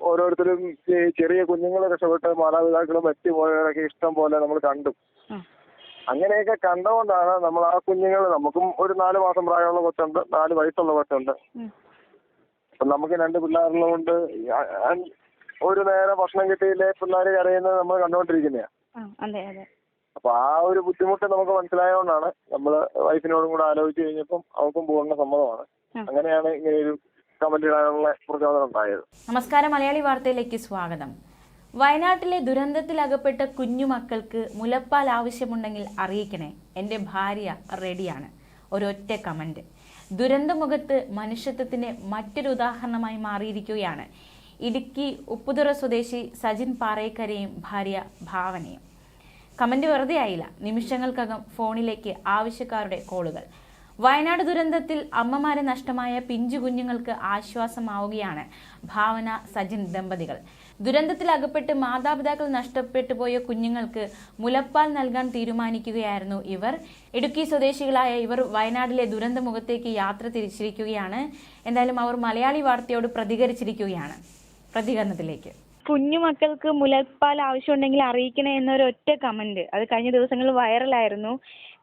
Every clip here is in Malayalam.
ഓരോരുത്തരും ഈ ചെറിയ കുഞ്ഞുങ്ങൾ രക്ഷപ്പെട്ട് മാതാപിതാക്കളും മറ്റുപോയവരൊക്കെ ഇഷ്ടം പോലെ നമ്മൾ കണ്ടു. അങ്ങനെയൊക്കെ കണ്ടുകൊണ്ടാണ് നമ്മൾ ആ കുഞ്ഞുങ്ങൾ, നമുക്കും ഒരു 4 മാസം പ്രായമുള്ള കൊച്ചുണ്ട്, 4 വയസ്സുള്ള കൊച്ചുണ്ട്. അപ്പൊ നമുക്ക് 2 പിള്ളേരുള്ളതുകൊണ്ട് ഒരു നേരം ഭക്ഷണം കിട്ടിയില്ലേ പിള്ളേർ കരയുന്നത് നമ്മൾ കണ്ടുകൊണ്ടിരിക്കുന്നതാണ്. അപ്പൊ ആ ഒരു ബുദ്ധിമുട്ട് നമുക്ക് മനസ്സിലായതുകൊണ്ടാണ് നമ്മൾ വൈഫിനോടും കൂടെ ആലോചിച്ച് കഴിഞ്ഞപ്പം അവൾക്കും പൂർണ്ണ സമ്മതമാണ്. അങ്ങനെയാണ് ഇങ്ങനെ ഒരു കമന്റ് ഇടാനുള്ള പ്രചോദനം ഉണ്ടായത്. നമസ്കാരം, മലയാളി വാർത്തയിലേക്ക് സ്വാഗതം. വയനാട്ടിലെ ദുരന്തത്തിലകപ്പെട്ട കുഞ്ഞുമക്കൾക്ക് മുലപ്പാൽ ആവശ്യമുണ്ടെങ്കിൽ അറിയിക്കണേ, എൻ്റെ ഭാര്യ റെഡിയാണ്. ഒരൊറ്റ കമന്റ്. ദുരന്തമുഖത്ത് മനുഷ്യത്വത്തിന്റെ മറ്റൊരു ഉദാഹരണമായി മാറിയിരിക്കുകയാണ് ഇടുക്കി ഉപ്പുതുറ സ്വദേശി സജിൻ പാറേക്കരയും ഭാര്യ ഭാവനയും. കമന്റ് വെറുതെ ആയില്ല. നിമിഷങ്ങൾക്കകം ഫോണിലേക്ക് ആവശ്യക്കാരുടെ കോളുകൾ. വയനാട് ദുരന്തത്തിൽ അമ്മമാരെ നഷ്ടമായ പിഞ്ചു കുഞ്ഞുങ്ങൾക്ക് ആശ്വാസമാവുകയാണ് ഭാവന സജിൻ ദമ്പതികൾ. ദുരന്തത്തിൽ അകപ്പെട്ട് മാതാപിതാക്കൾ നഷ്ടപ്പെട്ടു പോയ കുഞ്ഞുങ്ങൾക്ക് മുലപ്പാൽ നൽകാൻ തീരുമാനിക്കുകയായിരുന്നു ഇവർ. ഇടുക്കി സ്വദേശികളായ ഇവർ വയനാട്ടിലെ ദുരന്തമുഖത്തേക്ക് യാത്ര തിരിച്ചിരിക്കുകയാണ്. എന്തായാലും അവർ മലയാളി വാർത്തയോട് പ്രതികരിച്ചിരിക്കുകയാണ്. പ്രതികരണത്തിലേക്ക്. കുഞ്ഞുമക്കൾക്ക് മുലപ്പാൽ ആവശ്യമുണ്ടെങ്കിൽ അറിയിക്കണേ എന്നൊരു ഒറ്റ കമന്റ്, അത് കഴിഞ്ഞ ദിവസങ്ങളിൽ വൈറലായിരുന്നു.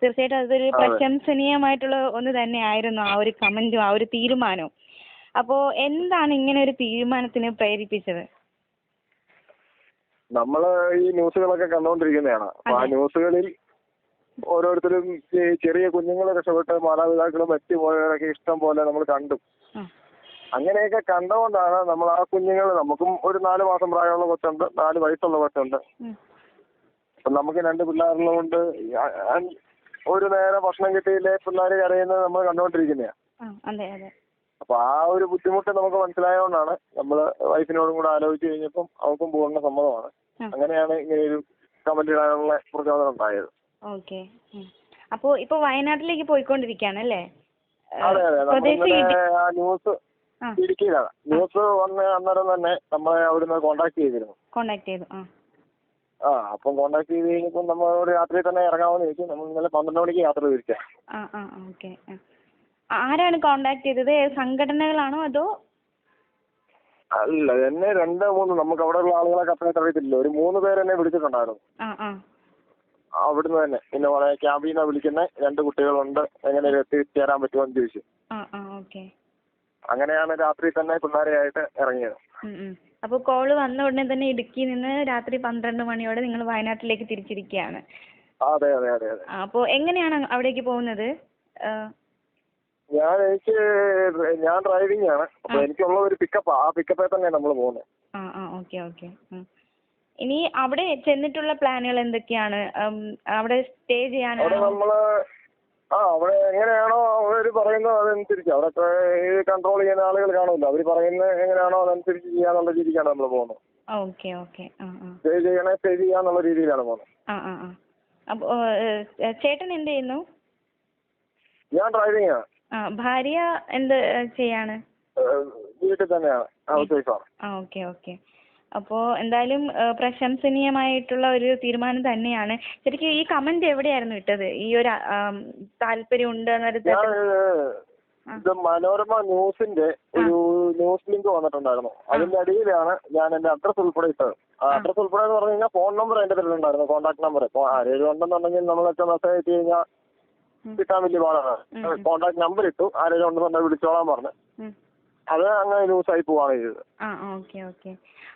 തീർച്ചയായിട്ടും അതൊരു പ്രശംസനീയമായിട്ടുള്ള ഒന്ന് തന്നെയായിരുന്നു ആ ഒരു കമന്റും ആ ഒരു തീരുമാനവും. അപ്പോ എന്താണ് ഇങ്ങനെ ഒരു തീരുമാനത്തിന് പ്രേരിപ്പിച്ചത്? നമ്മള് ഈ ന്യൂസുകളൊക്കെ കണ്ടുകൊണ്ടിരിക്കുന്നതാണ്. അപ്പൊ ആ ന്യൂസുകളിൽ ഓരോരുത്തരും ഈ ചെറിയ കുഞ്ഞുങ്ങൾ രക്ഷപ്പെട്ട് മാതാപിതാക്കളും മറ്റുപോയവരൊക്കെ ഇഷ്ടം പോലെ നമ്മൾ കണ്ടു. അങ്ങനെയൊക്കെ കണ്ടുകൊണ്ടാണ് നമ്മൾ ആ കുഞ്ഞുങ്ങൾ, നമുക്കും ഒരു 4 മാസം പ്രായമുള്ള കൊച്ചുണ്ട്, 4 വയസ്സുള്ള കൊച്ചുണ്ട്. അപ്പൊ നമുക്ക് 2 പിള്ളേരുള്ളതുകൊണ്ട് ഒരു നേരം ഭക്ഷണം കിട്ടിയില്ലേ പിള്ളേർ കരയുന്നത് നമ്മൾ കണ്ടുകൊണ്ടിരിക്കുന്നതാണ്. അപ്പൊ ആ ഒരു ബുദ്ധിമുട്ട് നമുക്ക് മനസ്സിലായതുകൊണ്ടാണ് നമ്മൾ വൈഫിനോടും കൂടെ ആലോചിച്ച് കഴിഞ്ഞപ്പം അവൾക്കും പൂർണ്ണ സമ്മതമാണ്. അങ്ങനെയാണ് ഇങ്ങനെ ഒരു കമന്റ് ഇടാനുള്ള പ്രചോദനം ഉണ്ടായത്. ഓക്കെ. അപ്പോ ഇപ്പൊ വയനാട്ടിലേക്ക് പോയിക്കൊണ്ടിരിക്കുകയാണ് അല്ലേ? അതെ അതെ. നമ്മളിന്നലെ ആ ന്യൂസ് ഇടുക്കിയിലാണ്. ന്യൂസ് വന്ന് അന്നേരം തന്നെ നമ്മളെ അവിടുന്ന് കോണ്ടാക്ട് ചെയ്തിരുന്നു. അപ്പം കോണ്ടാക്ട് ചെയ്ത് കഴിഞ്ഞപ്പോൾ നമ്മളോട് രാത്രി തന്നെ ഇറങ്ങാമെന്ന് ചോദിച്ചു. നമ്മൾ ഇന്നലെ 12 മണിക്ക് യാത്ര തിരിച്ചാ. ആരാണ് കോണ്ടാക്ട് ചെയ്തത്? സംഘടനകളാണോ അതോ? അല്ല, എന്നെ 2-3 നമുക്ക് അവിടെ ഉള്ള ആളുകളെ അത്രയും അറിയത്തില്ല. ഒരു 3 പേര് എന്നെ വിളിച്ചിട്ടുണ്ടായിരുന്നു അവിടുന്ന് തന്നെ. പിന്നെ ക്യാമ്പിൽ നിന്ന് വിളിക്കുന്ന 2 കുട്ടികളുണ്ട്, എങ്ങനെ എത്തിച്ചേരാൻ പറ്റുമോ എന്ന് ചോദിച്ചു. അങ്ങനെയാണ് രാത്രി തന്നെ പിള്ളേരെയായിട്ട് ഇറങ്ങിയത്. അപ്പൊ കോള് വന്ന ഉടനെ തന്നെ ഇടുക്കിയിൽ നിന്ന് രാത്രി 12 മണിയോടെ നിങ്ങൾ വയനാട്ടിലേക്ക് തിരിച്ചിരിക്കുകയാണ്. അതെ അതെ അതെ അതെ. അപ്പൊ എങ്ങനെയാണ് അവിടേക്ക് പോകുന്നത്? ഞാൻ ഡ്രൈവിംഗ് ആണ്. അപ്പൊ എനിക്കുള്ള ഒരു പിക്കപ്പ്, ആ പിക്കപ്പിൽ തന്നെ നമ്മൾ പോകുന്നത്. ഓക്കെ. ഇനി അവിടെ ചെന്നിട്ടുള്ള പ്ലാനുകൾ എന്തൊക്കെയാണ്? അവിടെ സ്റ്റേ ചെയ്യാനോ? അവിടെ എങ്ങനെയാണോ അവര് പറയുന്നത് അതനുസരിച്ച്, അവിടെ കൺട്രോൾ ചെയ്യുന്ന ആളുകൾ കാണുമല്ലോ, അവര് പറയുന്നത് എങ്ങനെയാണോ അതനുസരിച്ച് ചെയ്യാന്നുള്ള രീതിക്കാണ് നമ്മൾ പോകുന്നത്. സ്റ്റേ ചെയ്യണേ സ്റ്റേ ചെയ്യാന്നുള്ള രീതിയിലാണ് പോകുന്നത്. അപ്പൊ ചേട്ടൻ എന്ത് ചെയ്യുന്നു? ഞാൻ ഡ്രൈവിംഗ് ആണ്. ഭാര്യ എന്ത് ചെയ്യാണ്? വീട്ടിൽ തന്നെയാണ്, ഹൗസ് വൈഫാണ്. ഓക്കെ. അപ്പോ എന്തായാലും പ്രശംസനീയമായിട്ടുള്ള ഒരു തീരുമാനം തന്നെയാണ്. ശരിക്കും ഈ കമന്റ് എവിടെയായിരുന്നു ഇട്ടത്? ഈ ഒരു താല്പര്യം ഉണ്ട് ഇത് മനോരമ ന്യൂസിന്റെ ഒരു ന്യൂസ് ലിങ്ക് വന്നിട്ടുണ്ടായിരുന്നു. അതിന്റെ അടിയിലാണ് ഞാൻ എന്റെ അഡ്രസ് ഉൾപ്പെടെ ഇട്ടത്. ആ അഡ്രസ് ഉൾപ്പെടെ എന്ന് പറഞ്ഞു കഴിഞ്ഞാൽ ഫോൺ നമ്പർ അതിന്റെ പേരിലുണ്ടായിരുന്നു, കോൺടാക്ട് നമ്പർ. ഇപ്പൊ ആരെങ്കിലും ഉണ്ടെന്നുണ്ടെങ്കിൽ നമ്മളൊക്കെ മെസ്സേജ് അയച്ചു കഴിഞ്ഞാൽ കിട്ടാൻ വലിയ പാടാണ്. കോൺടാക്ട് നമ്പർ ഇട്ടു, ആരെങ്കിലും ഉണ്ടെന്നുണ്ടെങ്കിൽ വിളിച്ചോളാൻ പറഞ്ഞു. അത് അങ്ങനെ ന്യൂസായി പോവാണ് ചെയ്തത്. ഓക്കെ.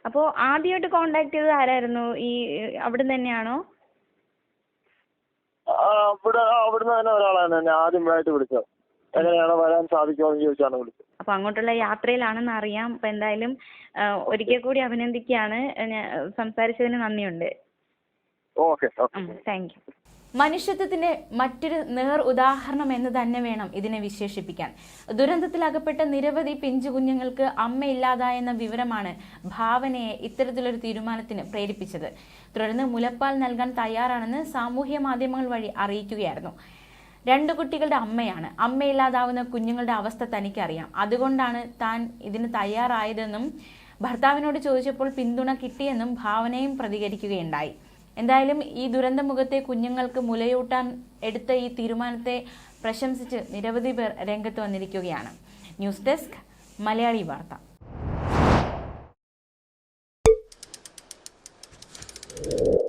അപ്പോ ആദ്യമായിട്ട് കോണ്ടാക്ട് ചെയ്തത് ആരായിരുന്നു? ഈ അവിടുന്ന് തന്നെയാണോ? അവിടുന്ന് തന്നെ ഒരാളാണ് എന്നെ ആദ്യമായിട്ട് വിളിച്ചത്. എങ്ങനെയാണ് വരാൻ സാധിക്കുമോ എന്ന് ചോദിച്ചാണ് വിളിച്ചത്. അപ്പൊ അങ്ങോട്ടുള്ള യാത്രയിലാണെന്ന് അറിയാം. അപ്പൊ എന്തായാലും ഒരിക്കൽ കൂടി അഭിനന്ദിക്കുകയാണ്. സംസാരിച്ചതിന് നന്ദിയുണ്ട്. ഓക്കെ. Thank you. മനുഷ്യത്വത്തിന്റെ മറ്റൊരു നേർ ഉദാഹരണം എന്ന് തന്നെ വേണം ഇതിനെ വിശേഷിപ്പിക്കാൻ. ദുരന്തത്തിലകപ്പെട്ട നിരവധി പിഞ്ചു കുഞ്ഞുങ്ങൾക്ക് അമ്മയില്ലാതായെന്ന വിവരമാണ് ഭാവനയെ ഇത്തരത്തിലൊരു തീരുമാനത്തിന് പ്രേരിപ്പിച്ചത്. തുടർന്ന് മുലപ്പാൽ നൽകാൻ തയ്യാറാണെന്ന് സാമൂഹ്യ മാധ്യമങ്ങൾ വഴി അറിയിക്കുകയായിരുന്നു. 2 കുട്ടികളുടെ അമ്മയാണ്. അമ്മയില്ലാതാവുന്ന കുഞ്ഞുങ്ങളുടെ അവസ്ഥ തനിക്കറിയാം, അതുകൊണ്ടാണ് താൻ ഇതിന് തയ്യാറായതെന്നും ഭർത്താവിനോട് ചോദിച്ചപ്പോൾ പിന്തുണ കിട്ടിയെന്നും ഭാവനയും പ്രതികരിക്കുകയുണ്ടായി. എന്തായാലും ഈ ദുരന്തമുഖത്തെ കുഞ്ഞുങ്ങൾക്ക് മുലയൂട്ടാൻ എടുത്ത ഈ തീരുമാനത്തെ പ്രശംസിച്ച് നിരവധി പേർ രംഗത്ത് വന്നിരിക്കുകയാണ്. ന്യൂസ് ഡെസ്ക്, മലയാളി വാർത്ത. നന്ദി.